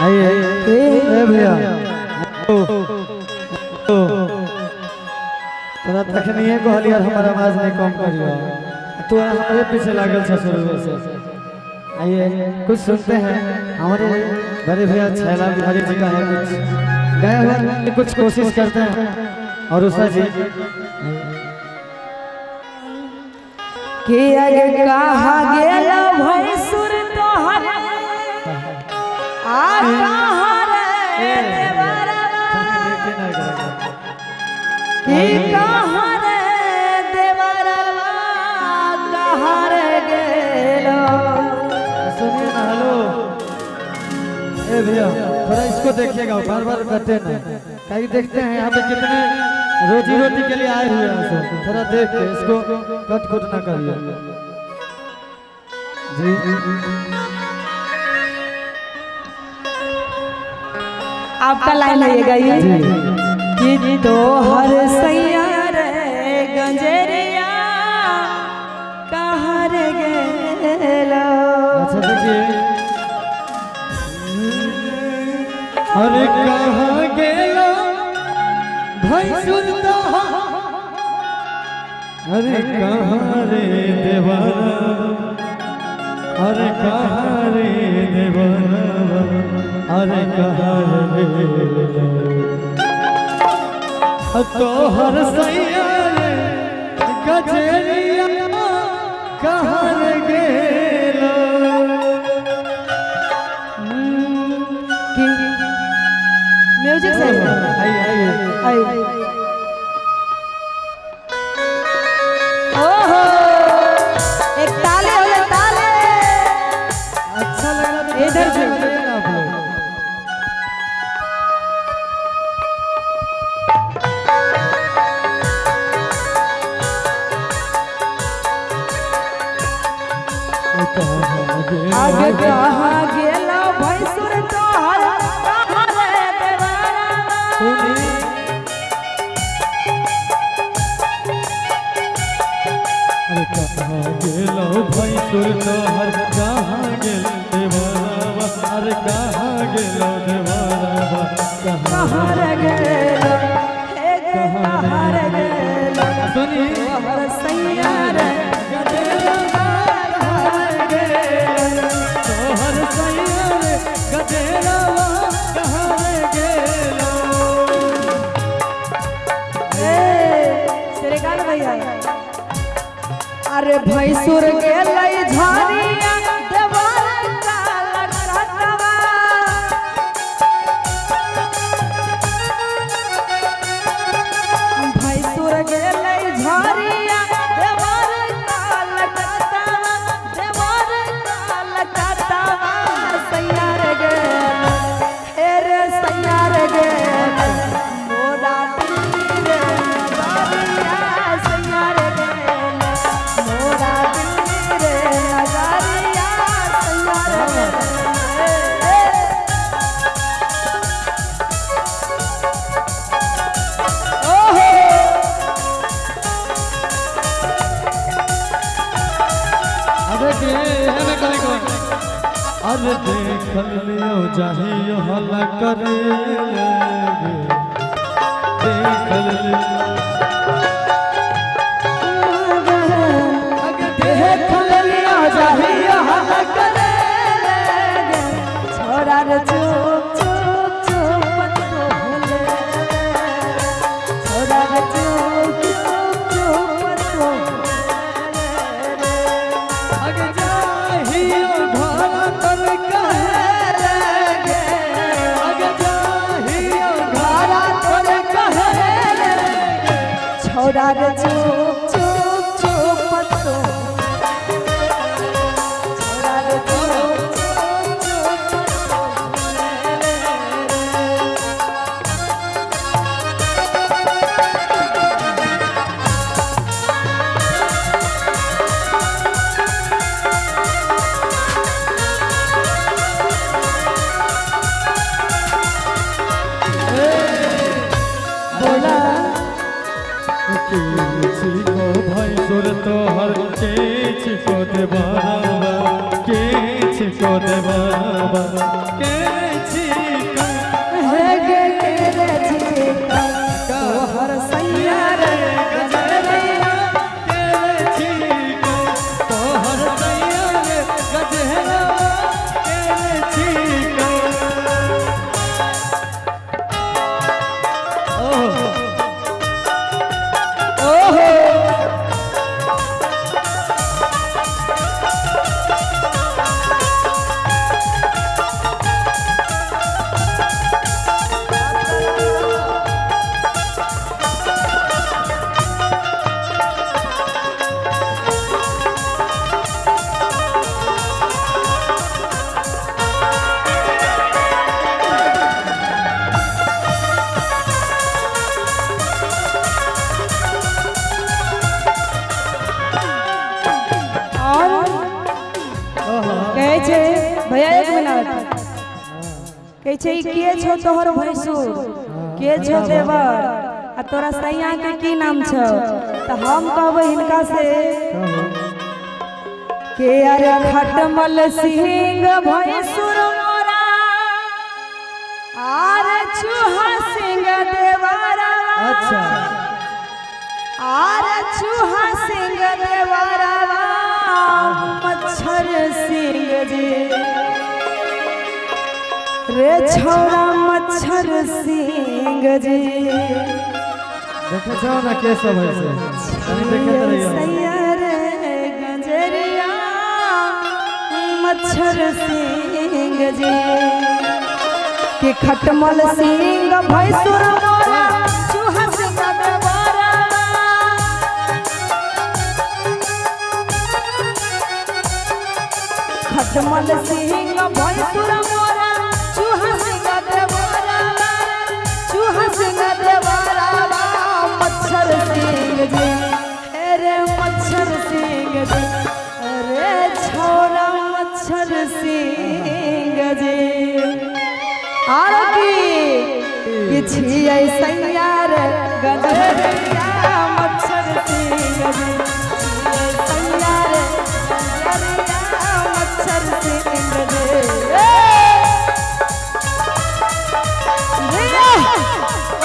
आइए भैया तोरा तखनिए कहलिए हमारा आवाज नहीं कम करियो तू हमारे पीछे लागल छ शुरू से। आइए कुछ सुनते हैं हमारे बड़े भैया छैला बिहारी जी का है कुछ गाया हुआ कुछ कोशिश करते हैं और उषा जी के आगे कहा गेला भैंसुर तोहर आ कहां रे देवरवा की कहां रे देवरवा कहां रे गेलो। सुनिए ना हेलो ए भैया थोड़ा इसको देखिएगा बार बार करते ना कहीं देखते हैं यहाँ पे कितने रोजी रोटी के लिए आए हुए हैं थोड़ा देख के इसको कट कुट ना करिए जी। आपका लाइन लगेगा ये कि तो हर सैया रे गंजरिया कहां रे गेलो। अच्छा देखिए अरे कहाँ गेलो भैंसुर अरे कहाँ रे देवारा अरे कहाँ रे देवारा अरे कहाँ रे तो हर सैया रे गजरिया कहाँ रे गेलो। म्यूजिक से आइए आइए ओहो एक ताले वाले ताले अच्छा लगा तो इधर से आप लोग आगे कहां गेला भैंसुर तोहर कहां रे देवरवा। अरे कहाँ गेलो भैंसुर तोहर कहाँ गेल देवरवा अरे कहाँ गेलो देवरवा कहां रे गेलो हे कहां रे गेलो। सुनिए हर सैया रे गदेरवा कहाँ गेलो तोहर सैया रे गदेरवा कहाँ गेलो। तेरे गाना भैया अरे भैंसुर गेलै झारिया देवर काला कटवा। भैंसुर गेलै झारिया देवर काला कटवा देवर काला कटवा। सैया रे गेल हे रे सैया रे गेल मोरा दिल रे बारिया सैया रे गेल मोरा दिल रे नगरिया सैया रे गेल। ओहो अरे अरे देख लियो चाहिए हल्ला करे देख लियो देख लियो चाहिए हल्ला करे छोड़ा रे चुप चुप चुप तो भूले छोड़ा रे चुप चुप चुप तो अगे चाहिए घर कर कहे अगे चाहिए घरा तोरे कहे छोड़ा रे चुप चुप चुप तो छोड़ा रे चुप चुप चुप बोला को भैंसुर तोहर के छिको देवारा के छिको देवारा देवरवा के छिका हे गे रे छिका तोहर सैया रे गजरिया के छिका तोहर सैया रे गजरवा के छिका ओहो ओहो कहै छै भैया एक मिनट कहै छै के छौ तोहर भैंसुर के छौ देवर आ तोरा सैया के की नाम छौ त हम कहबै हिनका से के अरे खटमल सिंह भैंसुर मोरा आर चूहा सिंह देवरा अच्छा आर चूहा सिंह देवरा मच्छर सिंह जी रे छौरा मच्छर सिंह जी देखे छो ना के सब है से कहीं देखत रहियो सैया रे गजरिया मच्छर सिंह जी कि खटमल सिंह भैंसुर मोरा चूहा सिंह देवरा खटमल सिंह भैंसुर मोरा चूहा सिंह देवरा चूहा सिंह देवरा मच्छर सिंह जी अरे मच्छर सिंह जी अरे छोरा मच्छर सिंह जी आरती किछिए सैया रे गजरिया मच्छर सिंह जी सैया रे गजरिया मच्छर सिंह जी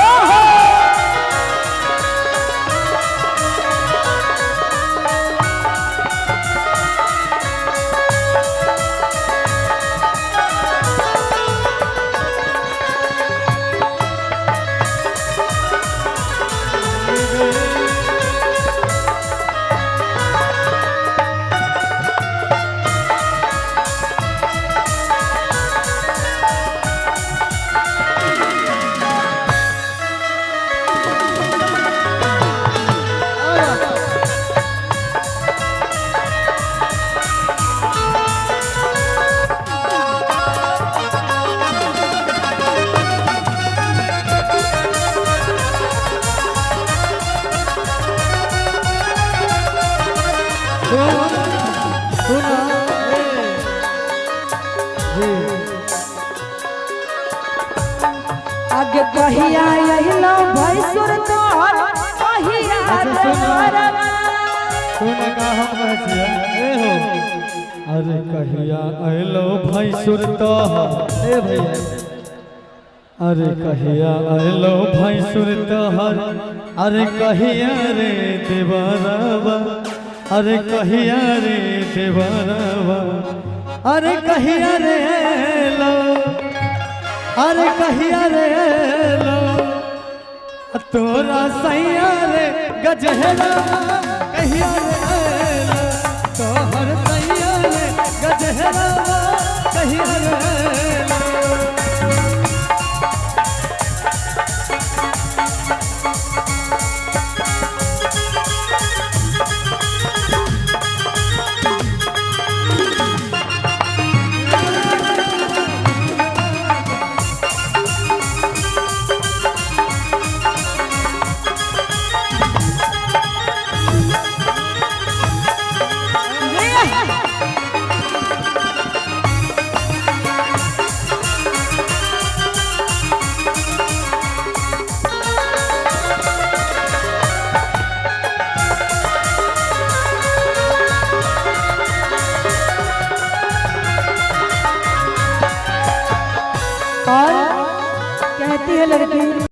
ओहो सुना जी आगे कहिया अहिलो भैंसुर तोहर कहिया देवरा सुन का हम कहै छियै ए हो अरे कहिया अइलो भैंसुर तोहर ए भैया अरे कहिया अइलो भैंसुर तोहर अरे कहिया रे देवरवा अरे कहिया रे देवरवा अरे कहिया रे लो अरे कहिया रे लो तोरा सैया रे गजहरा कहिया रे लो तोहर सैया रे गजहरा कहिया रे लो और कहती है लड़की